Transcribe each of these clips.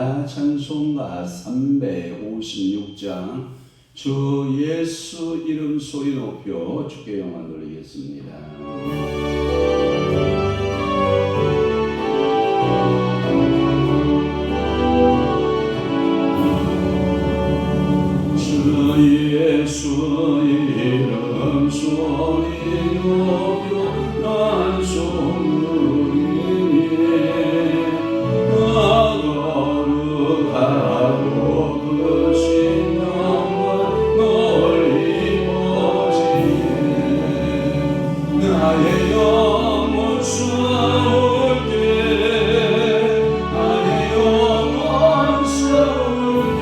할렐루야. 찬송가 356장 주 예수 이름 소리 높여 주께 영광 돌리겠습니다. 주 예수 이름 소리 높여 난 소리니 나 거룩하고 그 신령과 널리 보시네 나의 영혼 싸울 때 나의 영혼 싸울 때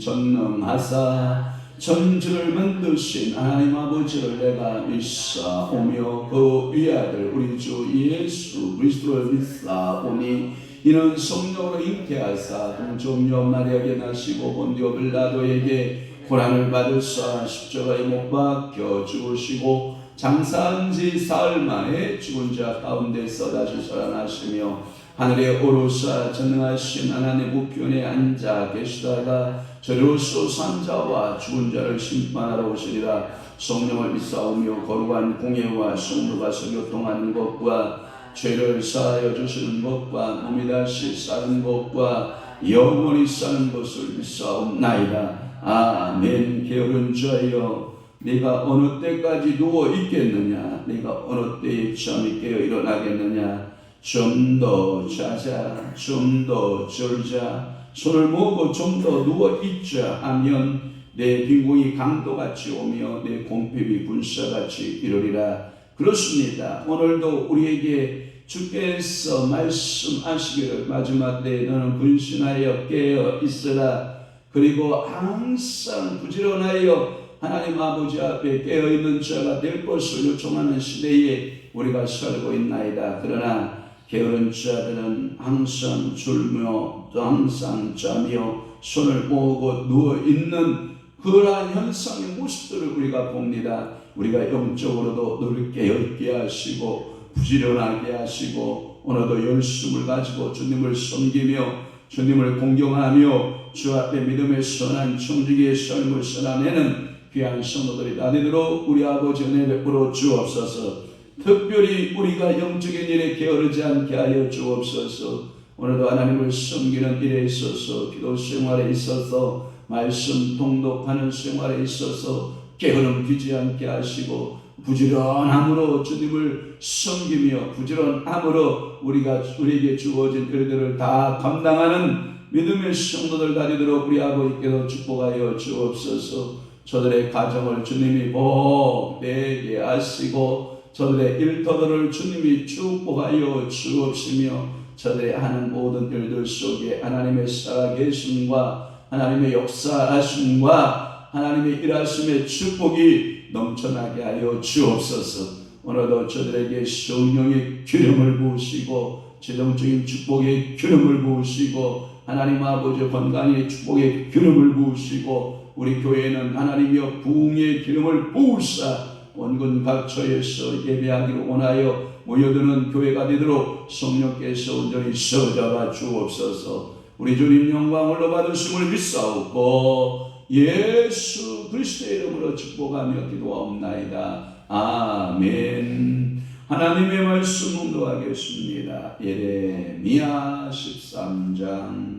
전능하사 천지를 만드신 하나님 아버지를 내가 믿사오며 그 위아들 우리 주 예수 그리스도를 믿사오니 이는 성령으로 잉태하사 동정녀 마리아에게 나시고 본디오 빌라도에게 고난을 받으사 십자가에 못 박혀 죽으시고 장사한 지 사흘 만에 죽은 자 가운데서 다시 살아나시며 하늘에 오르사 전능하신 하나님 우편에 앉아 계시다가 저리로서 산자와 죽은 자를 심판하러 오시리라. 성령을 믿사오며 거룩한 공예와 성도가 교통하는 것과 죄를 사하여 주시는 것과 몸이 다시 사는 것과 영원히 사는 것을 믿사옵나이다. 아멘. 게으른 자여 네가 어느 때까지 누워 있겠느냐? 네가 어느 때에 잠이 깨어 일어나겠느냐? 좀 더 자자, 좀 더 졸자, 손을 모으고 좀 더 누워 있자 하면 내 빈궁이 강도같이 오며 내 공핍이 군사같이 이르리라. 그렇습니다. 오늘도 우리에게 주께서 말씀하시기를 마지막 때에 너는 근신하여 깨어 있으라. 그리고 항상 부지런하여 하나님 아버지 앞에 깨어있는 자가 될 것을 요청하는 시대에 우리가 살고 있나이다. 그러나 게으른 자들은 항상 졸며 또 항상 자며 손을 모으고 누워있는 그러한 현상의 모습들을 우리가 봅니다. 우리가 영적으로도 늘 깨어있게 하시고 부지런하게 하시고 오늘도 열심을 가지고 주님을 섬기며 주님을 공경하며 주 앞에 믿음의 선한 청지기의 삶을 살아내는 귀한 성도들이 다 되도록 우리 아버지 은혜 베풀어 주옵소서. 특별히 우리가 영적인 일에 게으르지 않게 하여 주옵소서. 오늘도 하나님을 섬기는 일에 있어서, 기도 생활에 있어서, 말씀 통독하는 생활에 있어서 게으름 피지 않게 하시고, 부지런함으로 주님을 섬기며 부지런함으로 우리에게 주어진 일들을 다 감당하는 믿음의 성도들 다니도록 우리 아버지께서 축복하여 주옵소서. 저들의 가정을 주님이 복되게 하시고, 저들의 일터들을 주님이 축복하여 주옵시며, 저들이 하는 모든 일들 속에 하나님의 살아계심과 하나님의 역사하심과 하나님의 일하심의 축복이 넘쳐나게 하여 주옵소서. 오늘도 저들에게 성령의 기름을 부으시고, 재정적인 축복의 기름을 부으시고, 하나님 아버지 건강의 축복의 기름을 부으시고, 우리 교회는 하나님이여 부흥의 기름을 부으사 원군 각처에서 예배하기를 원하여 모여드는 교회가 되도록 성령께서 온전히 서잡아 주옵소서. 우리 주님 영광을 받으심을 믿사옵고 예수 그리스도의 이름으로 축복하며 기도하옵나이다. 아멘. 하나님의 말씀 공독하겠습니다. 예레미야 13장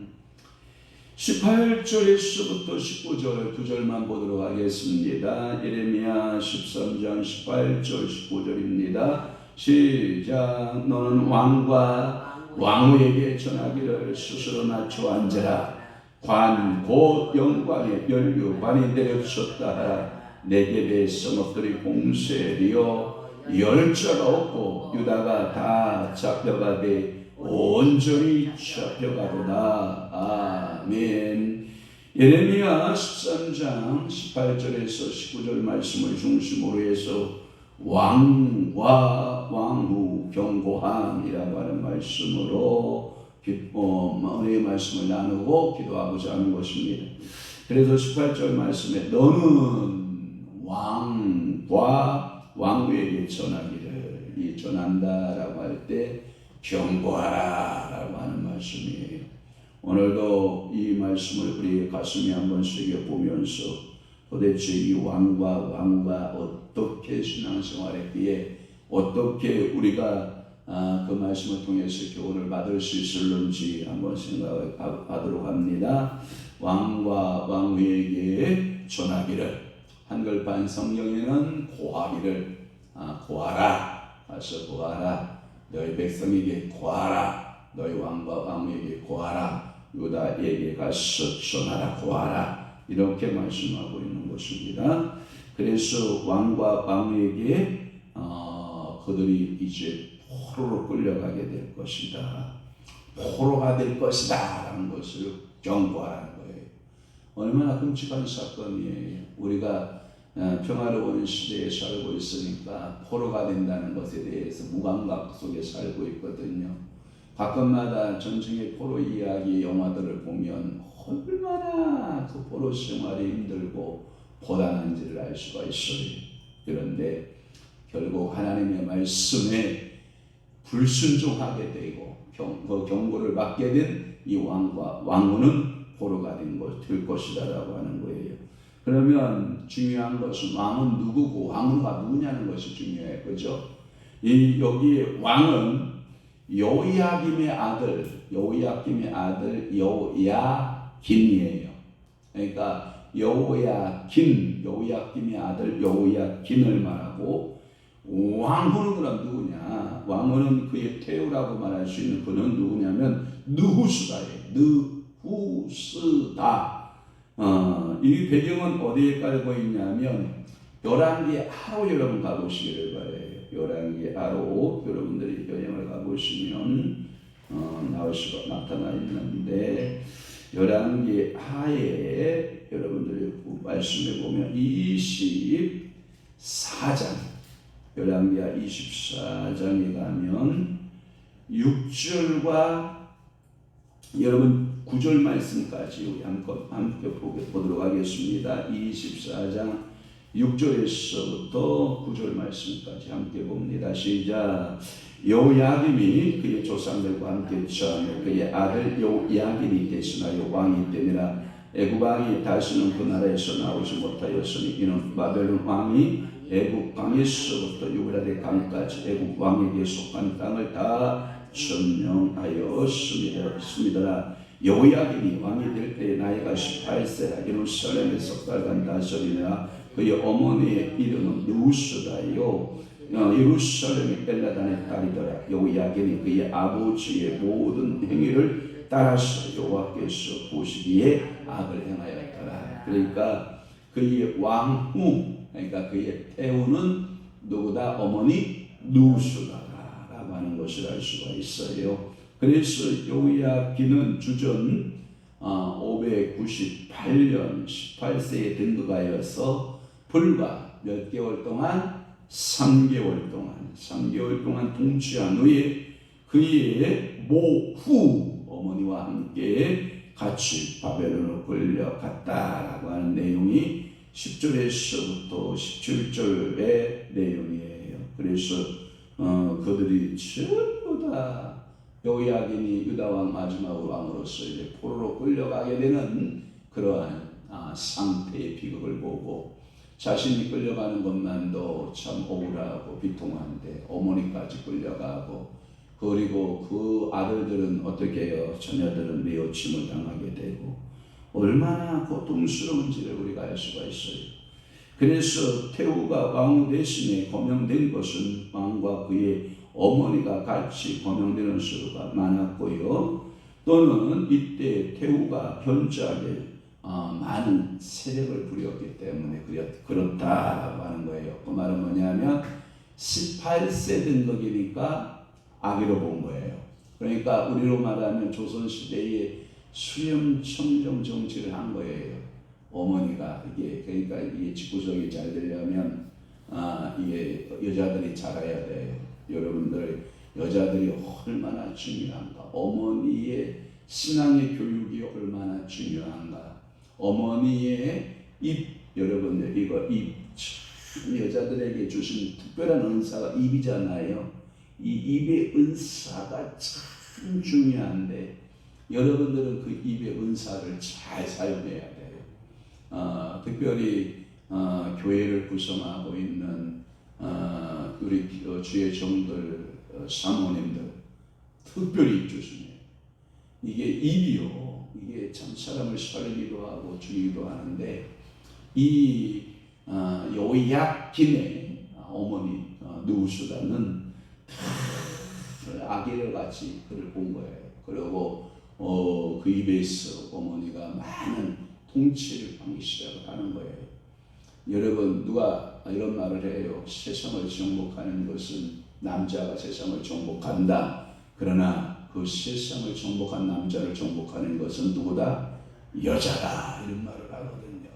18절에서부터 19절 두 절만 보도록 하겠습니다. 예레미야 13장 18절 19절입니다. 시작. 너는 왕과 왕후에게 전하기를 스스로 낮춰 앉으라. 관 곧 영광의 멸류관이 내려쳤다 하라. 네겝의 성읍들이 공세되어 열자가 없고 유다가 다 잡혀가되 온전히 잡혀가도다. 아멘. 예레미야 13장 18절에서 19절 말씀을 중심으로 해서 왕과 왕후 경고함이라고 하는 말씀으로 은혜의 말씀을 나누고 기도하고자 하는 것입니다. 그래서 18절 말씀에 너는 왕과 왕후에게 전하기를, 이 전한다라고 할 때 경고하라라고 하는 말씀이에요. 오늘도 이 말씀을 우리 가슴에 한번 새겨보면서 도대체 이 왕과 왕후가 어떻게 신앙생활했기에 어떻게 우리가 그 말씀을 통해서 교훈을 받을 수 있을는지 한번 생각하도록 합니다. 왕과 왕후에게 전하기를, 한글판 성경에는 고하기를, 고하라, 가서 고하라, 너희 백성에게 고하라, 너희 왕과 왕후에게 고하라, 유다에게 가서 전하라, 고하라, 이렇게 말씀하고 있는 것입니다. 그래서 왕과 왕후에게 그들이 이제 포로로 끌려가게 될 것이다, 포로가 될 것이다 라는 것을 경고하라는 거예요. 얼마나 끔찍한 사건이에요. 우리가 평화로운 시대에 살고 있으니까 포로가 된다는 것에 대해서 무감각 속에 살고 있거든요. 가끔마다 전쟁의 포로 이야기 영화들을 보면 얼마나 그 포로 생활이 힘들고 고단한지를 알 수가 있어요. 그런데 결국 하나님의 말씀에 불순종하게 되고 그 경고를 받게 된 이 왕과 왕후는 포로가 될 것이다라고 하는 거예요. 그러면 중요한 것은 왕은 누구고 왕후가 누구냐는 것이 중요해요. 그죠? 여기에 왕은 여호야김의 아들 여호야김이에요. 그러니까 여호야김의 아들 여호야김을 말하고, 왕후는 그럼 누구냐? 왕후는 그의 태우라고 말할 수 있는 그는 누구냐면 느후스다예요. 느후스다. 이 배경은 어디에 깔고 있냐면 열왕기 하로 여러분 가보시기를 바래요. 열왕기 하로 여러분들이 여행을 가보시면 나올 수가 나타나 있는데, 열왕기 하에 여러분들이 말씀해 보면 24장 열왕기하 24장에 가면 6절과 여러분 9절 말씀까지 우리 함께 보도록 하겠습니다. 24장 6절에서부터 9절 말씀까지 함께 봅니다. 시작. 여호야김이 그의 조상들과 함께 처하며 그의 아들 여호야김이 대신하여 왕이 되니라. 애굽 왕이 다시는 그 나라에서 나오지 못하였으니 이는 바벨론 왕이 애국 강에서부터 유브라데 강까지 애국 왕에게 속한 땅을 다 점령하였습니다. 여호야김이 왕이 될 때 나이가 18세라. 예루살렘에 석 달간 다스리나 그의 어머니의 이름은 누수다요. 예루살렘이 엘라단의 딸이더라. 여호야김이 그의 아버지의 모든 행위를 따라서 여호와께서 보시기에 악을 행하였더라. 그러니까 그의 왕후, 그러니까 그의 태우는 누구다? 어머니 누수다라고 하는 것을 알 수가 있어요. 그래서 여호야김은 주전 598년 18세에 등극하여서 불과 몇 개월 동안 3개월 동안 통치한 후에 그의 모후 어머니와 함께 같이 바벨론으로 끌려갔다라고 하는 내용이 10절에서부터 17절의 내용이에요. 그래서 그들이 전부 다 여호야김이 유다왕 마지막 왕으로서 이제 포로로 끌려가게 되는 그러한 상태의 비극을 보고 자신이 끌려가는 것만도 참 억울하고 비통한데 어머니까지 끌려가고 그리고 그 아들들은 어떻게 해요? 자녀들은 내어침을 당하게 되고 얼마나 고통스러운지를 우리가 알 수가 있어요. 그래서 태후가 왕 대신에 거명된 것은 왕과 그의 어머니가 같이 거명되는 수가 많았고요. 또는 이때 태후가 현저하게 많은 세력을 부렸기 때문에 그렇다라고 하는 거예요. 그 말은 뭐냐면 18세 된 거기니까 아기로 본 거예요. 그러니까 우리로 말하면 조선시대에 수렴청정 정치를 한 거예요. 어머니가 그러니까 이게 집구석이 잘 되려면 이게 여자들이 자라야 돼요. 여러분들 여자들이 얼마나 중요한가? 어머니의 신앙의 교육이 얼마나 중요한가? 어머니의 입, 여러분들 이거 입, 여자들에게 주신 특별한 은사가 입이잖아요. 이 입의 은사가 참 중요한데 여러분들은 그 입의 은사를 잘 사용해야 돼요. 특별히 교회를 구성하고 있는 우리 주의 종들, 사모님들 특별히 조심해요. 이게 입이요. 이게 참 사람을 살리기도 하고 죽이기도 하는데 이 여호야김의 어머니 누수다는 아기를 같이 그를 본 거예요. 그리고 그 입에서 어머니가 많은 통치를 하기 시작을 하는 거예요. 여러분 누가 이런 말을 해요. 세상을 정복하는 것은 남자가 세상을 정복한다. 그러나 그 세상을 정복한 남자를 정복하는 것은 누구다? 여자다. 이런 말을 하거든요.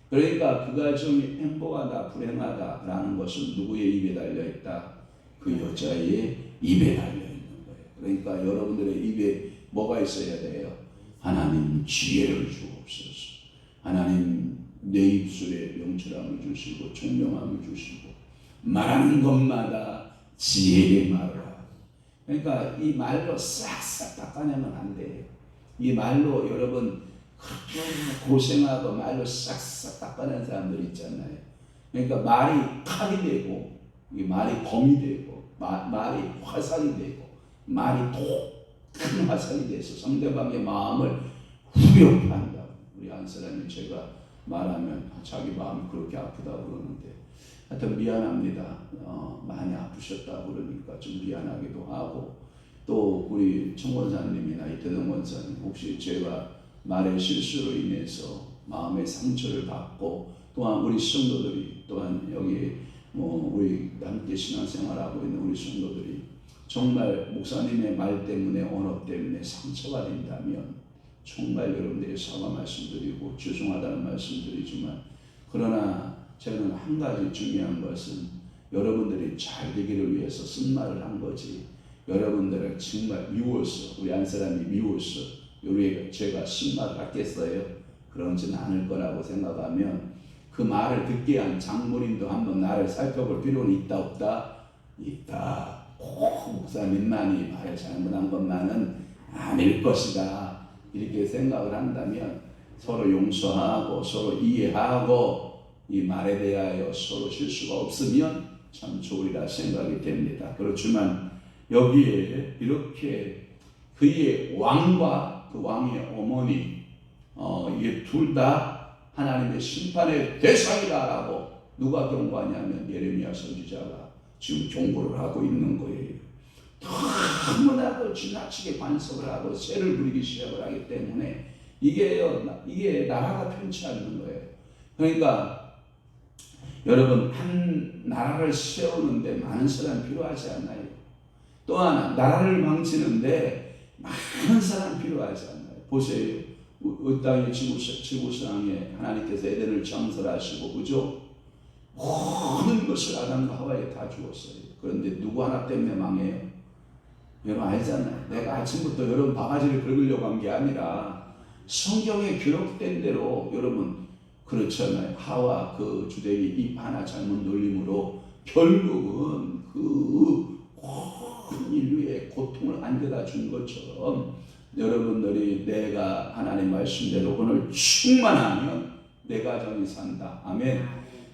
그러니까 그 가정이 행복하다 불행하다라는 것은 누구의 입에 달려있다? 그 여자의 입에 달려있는 거예요. 그러니까 여러분들의 입에 뭐가 있어야 돼요? 하나님 지혜를 주옵소서. 하나님 내 입술에 명철함을 주시고 총명함을 주시고 말하는 것마다 지혜의 말을. 그러니까 이 말로 싹싹 닦아내면 안 돼요. 이 말로 여러분 그렇게 고생하고 말로 싹싹 닦아내는 사람들 있잖아요. 그러니까 말이 칼이 되고 이 말이 검이 되고 말이 화살이 되고 말이 큰 화살이 돼서 상대방의 마음을 후벼판다. 우리 한 사람이 제가 말하면 자기 마음이 그렇게 아프다고 그러는데 하여튼 미안합니다. 많이 아프셨다고 그러니까 좀 미안하기도 하고 또 우리 청권사님이나 이태동 권사님 혹시 제가 말의 실수로 인해서 마음의 상처를 받고 또한 우리 성도들이 또한 여기 우리 함께 신앙생활하고 있는 우리 성도들이 정말 목사님의 말 때문에 언어 때문에 상처가 된다면 정말 여러분들이 사과 말씀드리고 죄송하다는 말씀드리지만 그러나 저는 한 가지 중요한 것은 여러분들이 잘 되기를 위해서 쓴 말을 한 거지 여러분들을 정말 미워서 우리 한 사람이 미워서 우리 제가 쓴 말을 하겠어요? 그러지는 않을 거라고 생각하면 그 말을 듣게 한 장모님도 한번 나를 살펴볼 필요는 있다 없다? 있다. 꼭 목사님만이 말을 잘못한 것만은 아닐 것이다. 이렇게 생각을 한다면 서로 용서하고 서로 이해하고 이 말에 대하여 서로 실수가 없으면 참 좋으리라 생각이 됩니다. 그렇지만 여기에 이렇게 그의 왕과 그 왕의 어머니 이게 둘 다 하나님의 심판의 대상이다라고 누가 경고하냐면 예레미야 선지자가 지금 경고를 하고 있는 거예요. 너무나도 지나치게 간섭을 하고 세를 부리기 시작을 하기 때문에 이게 나라가 편치 않는 거예요. 그러니까 여러분, 한 나라를 세우는데 많은 사람이 필요하지 않나요? 또 하나, 나라를 망치는데 많은 사람이 필요하지 않나요? 보세요. 이 땅의 지구상에 하나님께서 에덴을 창설하시고, 그죠? 모든 것을 아담과 하와에 다 주었어요. 그런데 누구 하나 때문에 망해요? 여러분 알잖아요. 내가 아침부터 여러분 바가지를 긁으려고 한 게 아니라 성경에 기록된 대로 여러분 그렇잖아요. 하와 그 주댕이 입 하나 잘못 놀림으로 결국은 그 온 인류의 고통을 안겨다 준 것처럼 여러분들이 내가 하나님 말씀대로 오늘 충만하면 내 가정이 산다. 아멘.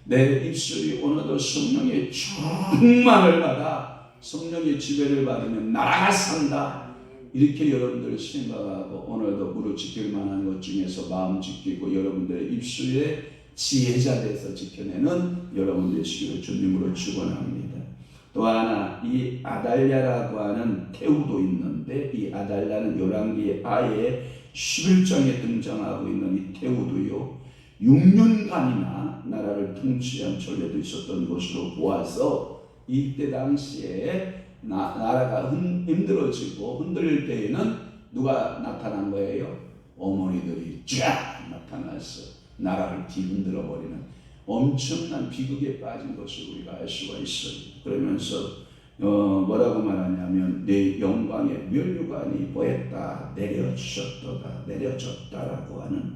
내 입술이 오늘도 성령의 충만을 받아 성령의 지배를 받으면 나라가 산다. 이렇게 여러분들 생각하고 오늘도 무릇 지킬 만한 것 중에서 마음 지키고 여러분들의 입술에 지혜자 돼서 지켜내는 여러분 되시기를 주님으로 축원합니다. 또 하나, 이 아달랴라고 하는 태우도 있는데 이 아달랴는 열왕기의 아예 11장에 등장하고 있는 이 태우도요 6년간이나 나라를 통치한 전례도 있었던 것으로 보아서 이때 당시에 나라가 힘들어지고 흔들릴 때에는 누가 나타난 거예요? 어머니들이 쫙 나타나서 나라를 뒤흔들어 버리는 엄청난 비극에 빠진 것을 우리가 알 수가 있어요. 그러면서 뭐라고 말하냐면 내 영광의 면류관이 보였다, 내려졌다라고 하는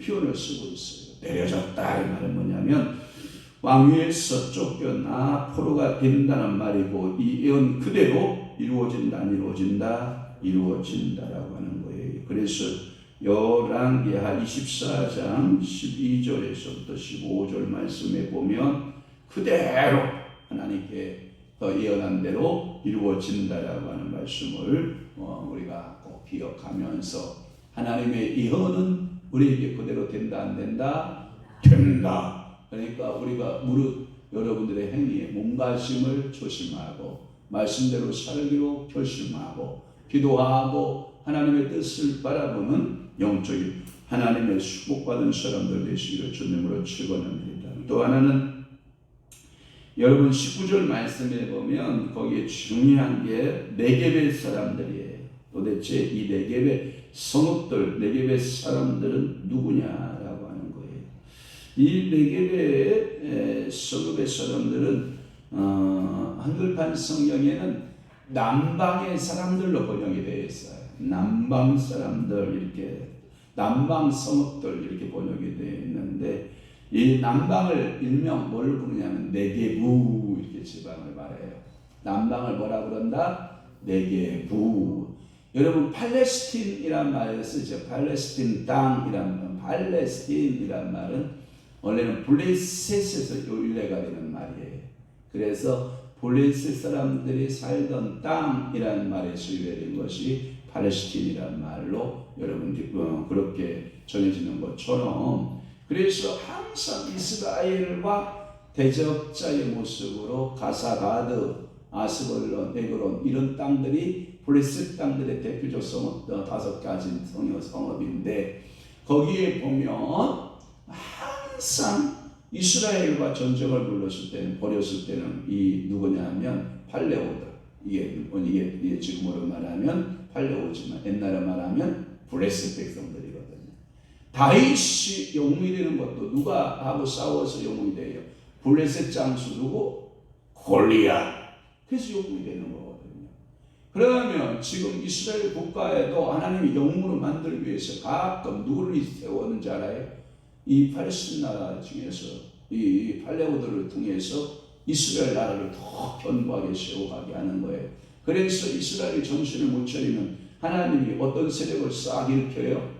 표현을 쓰고 있어요. 내려졌다 이 말은 뭐냐면 왕위에서 쫓겨나 포로가 된다는 말이고 이 예언 그대로 이루어진다라고 하는 거예요. 그래서 열왕기하 24장 12절에서부터 15절 말씀에 보면 그대로 하나님께 예언한 대로 이루어진다라고 하는 말씀을 우리가 꼭 기억하면서 하나님의 예언은 우리에게 그대로 된다 안 된다? 된다. 그러니까 우리가 무릇 여러분들의 행위에 몸가짐을 조심하고 말씀대로 살기로 결심하고 기도하고 하나님의 뜻을 바라보는 영적인 하나님의 축복받은 사람들 되시기를 주님으로 축원합니다. 또 하나는 여러분 19절 말씀에 보면 거기에 중요한 게 네겝의 사람들이에요. 도대체 이 네겝의 성읍들, 네겝의 사람들은 누구냐라고 하는 거예요. 이 네겝의 성읍의 사람들은 한글판 성경에는 남방의 사람들로 번역이 되어 있어요. 남방 사람들 이렇게 남방 성읍들 이렇게 번역이 되어 있는데 이 남방을 일명 뭘 부르냐면 네게부 이렇게 지방을 말해요. 남방을 뭐라 그런다? 네게부. 여러분 팔레스틴이란 말을 쓰죠. 팔레스틴 땅이란 말은 원래는 블레셋에서 유래가 되는 말이에요. 그래서 블레셋 사람들이 살던 땅이라는 말에서 유래된 것이 팔레스틴이라는 말로 여러분들이 그렇게 전해지는 것처럼 그래서 항상 이스라엘과 대적자의 모습으로 가사가드, 아스벌론, 에그론 이런 땅들이 블레셋 땅들의 대표적 성읍 5가지 성읍인데 거기에 보면 항상 이스라엘과 전쟁을 벌였을 때는 이 누구냐면 팔레오들 이게 지금으로 말하면 팔레오지만 옛날에 말하면 블레셋 백성들이거든요. 다윗이 영웅이 되는 것도 누가 하고 싸워서 영웅이 돼요? 블레셋 장수 누구? 골리앗. 그래서 영웅이 되는 거거든요. 그러면 지금 이스라엘 국가에도 하나님이 영웅으로 만들기 위해서 가끔 누구를 세웠는지 알아요? 이 팔레스틴 나라 중에서 이 팔레오들을 통해서 이스라엘 나라를 더 견고하게 세워가게 하는 거예요. 그래서 이스라엘이 정신을 못 차리면 하나님이 어떤 세력을 싹 일으켜요?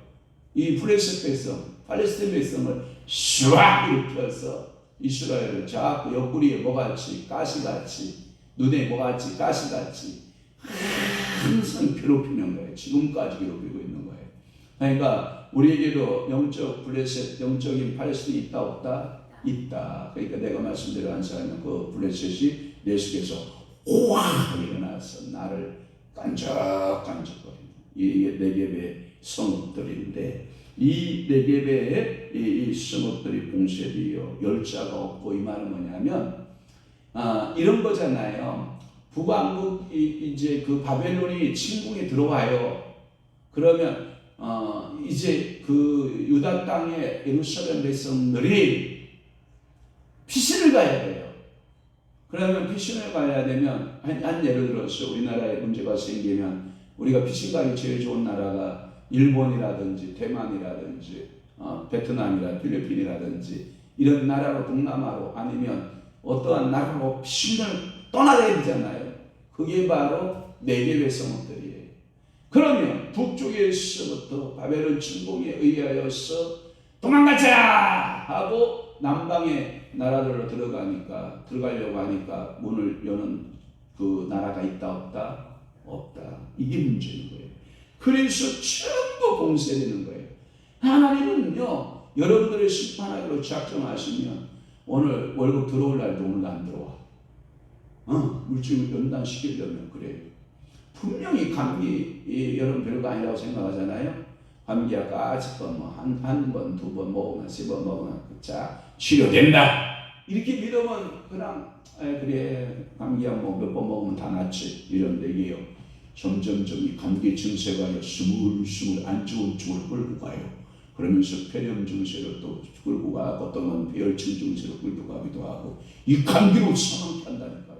이 블레셋 백성, 팔레스틴 백성을 쫙 일으켜서 이스라엘은 자꾸 옆구리에 뭐같이 가시같이 눈에 뭐같이 가시같이 항상 괴롭히는 거예요. 지금까지 괴롭히고 있는 거예요. 그러니까 우리에게도 영적 블레셋, 영적인 팔레스틴이 있다 없다? 있다. 그러니까 내가 말씀대로 한 사람은 그 블레셋이 내 속에서 오악 일어나서 나를 깐적깐적거리는 이게 네겝의 성읍들인데, 이 네겝의 이 성읍들이 봉쇄되어 열자가 없고, 이 말은 뭐냐면 이런 거잖아요. 북왕국이 이제 그 바벨론이 침공에 들어와요. 그러면 이제 그 유다 땅의 예루살렘 백성들이 피신을 가야 돼요. 그러면 피신을 가야 되면 한 예를 들어서 우리나라에 문제가 생기면 우리가 피신 가기 제일 좋은 나라가 일본이라든지 대만이라든지 베트남이라 필리핀이라든지 이런 나라로, 동남아로, 아니면 어떠한 나라로 피신을 떠나야 되잖아요. 그게 바로 네겝의 성읍들이에요. 그러면 북쪽에서부터 바벨론 침공에 의하여서 도망가자 하고 남방의 나라들로 들어가려고 하니까 문을 여는 그 나라가 있다 없다? 없다. 이게 문제인 거예요. 그래서 전부 봉쇄되는 거예요. 하나님은요, 여러분들의 심판하기로 작정하시면 오늘 월급 들어올 날도 오늘 안 들어와. 물질을 연단시키려면 그래요. 분명히 감기, 여러분 별거 아니라고 생각하잖아요. 감기 아까 아직도 한 번, 두 번 먹으면, 세 번 먹으면 자 치료된다. 이렇게 믿으면 그냥 그래 감기약 뭐 몇 번 먹으면 다 낫지 이런 얘기예요. 점점점 이 감기 증세가 스물스물 안 좋은 쪽으로 끌고 가요. 그러면서 폐렴 증세로 또 끌고 가고, 또는 폐혈증 증세로 끌고 가기도 하고, 이 감기로 사망케 한다니까요.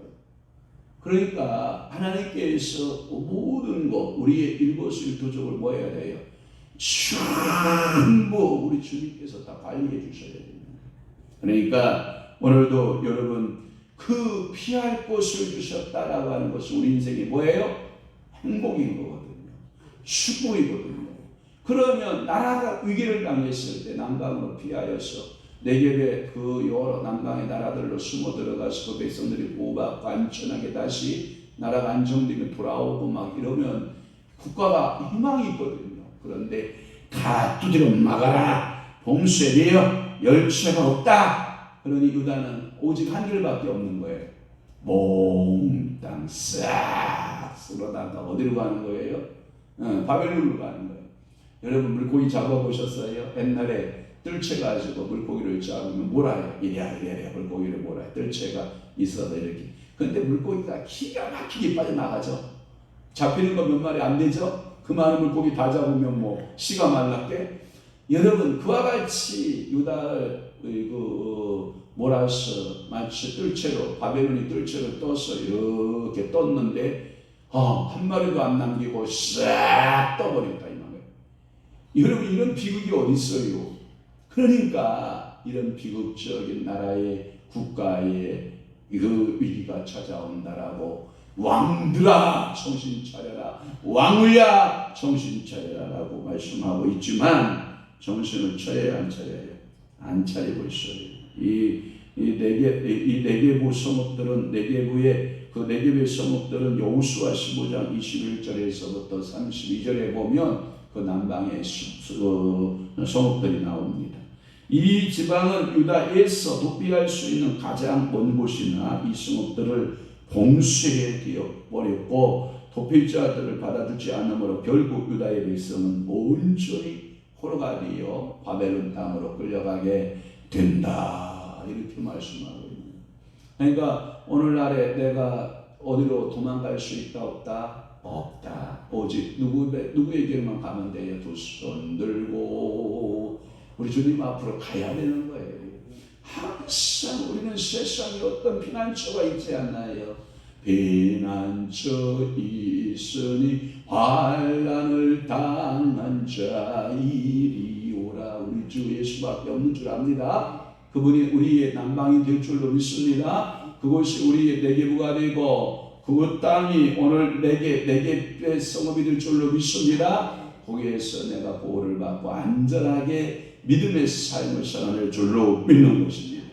그러니까 하나님께서 모든 것, 우리의 일거수일투족을 뭐 해야 돼요? 전부 우리 주님께서 다 관리해 주셔야 됩니다. 그러니까 오늘도 여러분 그 피할 곳을 주셨다라고 하는 것은 우리 인생이 뭐예요? 행복인 거거든요. 축복이거든요. 그러면 나라가 위기를 당했을 때 남방으로 피하여서 네겝의 그 여러 남방의 나라들로 숨어 들어가서 그 백성들이 보호받고 안전하게 다시 나라가 안정되면 돌아오고 막 이러면 국가가 희망이 있거든요. 그런데 다 두드려 막아라, 봉쇄되어 열쇠가 없다. 그러니 유다는 오직 한 길밖에 없는 거예요. 몽땅 싹 쓸어다가 어디로 가는 거예요? 바벨론으로 가는 거예요. 여러분 물고기 잡아보셨어요? 옛날에 뜰채가지고 물고기를 잡으면 몰아요. 이래야 물고기를 몰아요. 뜰채가 있어도 이렇게. 근데 물고기가 기가 막히게 빠져나가죠. 잡히는 거 몇 마리 안 되죠? 그 많은 물고기 다 잡으면 뭐 씨가 말랐게. 여러분 그와 같이 유다를 몰아서 마치 뜰채로, 바벨론이 뜰채로 떠서 이렇게 떴는데 한 마리도 안 남기고 싹 떠버린다 이 말이에요. 여러분 이런 비극이 어디 있어요? 그러니까 이런 비극적인 나라의 국가에 그 위기가 찾아온다라고 왕들아 정신 차려라, 왕우야 정신 차려라라고 말씀하고 있지만 정신을 차려야 안 차려요? 안 차리고 있어요. 이 네겝의 성읍들은 그 네겝의 성읍들은 여호수아 15장 21절에서부터 32절에 보면 그 남방의 성읍들이 나옵니다. 이 지방은 유다에서 도피할 수 있는 가장 먼 곳이나 이 성읍들을 봉쇄해 버렸고 도피자들을 받아주지 않으므로 결국 유다의 백성은 온전히 포로가 되어 바벨론 땅으로 끌려가게 된다. 이렇게 말씀하고 있습니다. 그러니까 오늘날에 내가 어디로 도망갈 수 있다 없다? 없다. 오직 누구에게만 가면 돼요? 두 손 들고 우리 주님 앞으로 가야 되는 거예요. 항상 우리는 세상에 어떤 피난처가 있지 않나요? 피난처 있으니 환난을 당한 자 이리 오라. 우리 주 예수밖에 없는 줄 압니다. 그분이 우리의 난방이 될 줄로 믿습니다. 그것이 우리의 네겝가 되고 그 땅이 오늘 네겝의 성읍이 될 줄로 믿습니다. 거기에서 내가 보호를 받고 안전하게 믿음의 삶을 살아낼 줄로 믿는 것입니다.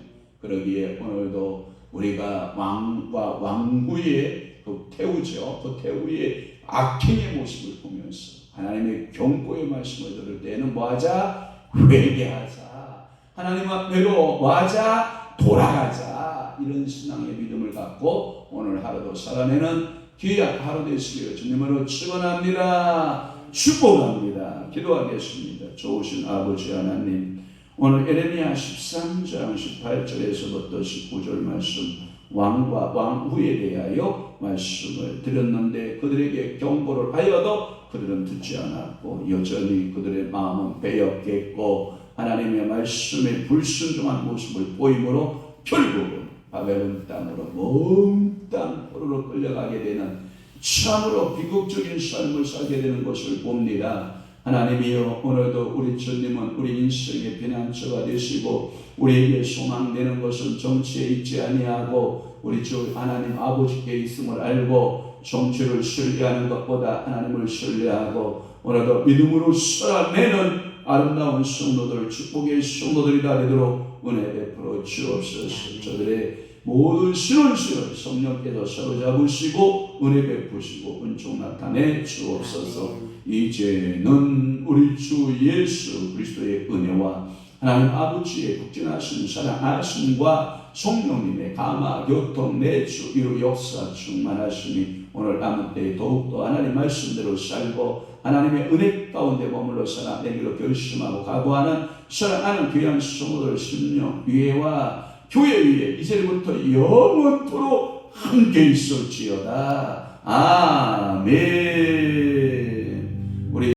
그러기에 오늘도 우리가 왕과 왕후의 그 태우죠. 그 태우의 악행의 모습을 보면서 하나님의 경고의 말씀을 들을 때에는 뭐하자? 회개하자. 하나님 앞에로 뭐하자? 돌아가자. 이런 신앙의 믿음을 갖고 오늘 하루도 살아내는 귀한 하루 되시기를 주님으로 축원합니다. 축복합니다. 기도하겠습니다. 좋으신 아버지 하나님, 오늘 에레미야 13장 18절에서부터 19절 말씀, 왕과 왕후에 대하여 말씀을 드렸는데 그들에게 경고를 하여도 그들은 듣지 않았고 여전히 그들의 마음은 베었겠고 하나님의 말씀에 불순종한 모습을 보이므로 결국은 바벨론 땅으로 먼 땅으로 끌려가게 되는 참으로 비극적인 삶을 살게 되는 것을 봅니다. 하나님이여, 오늘도 우리 주님은 우리 인생의 피난처가 되시고 우리에게 소망되는 것은 정치에 있지 아니하고 우리 주 하나님 아버지께 있음을 알고 정치를 신뢰하는 것보다 하나님을 신뢰하고 오늘도 믿음으로 살아내는 아름다운 성도들, 축복의 성도들이다 되도록 은혜 베풀어 주옵소서. 저들의 모든 신혼심을 성령께서 사로잡으시고 은혜 베푸시고 은총 나타내 주옵소서. 이제는 우리 주 예수 그리스도의 은혜와 하나님 아버지의 극진하신 사랑하심과 성령님의 감화 교통 내주 이루 역사 충만하심이 오늘 남은 때에 더욱더 하나님 말씀대로 살고 하나님의 은혜 가운데 머물러 살아내기로 결심하고 각오하는 사랑하는 귀한 성도들 심령 위에와 교회 위에 이제부터 영원토록 함께 있을지어다. 아멘.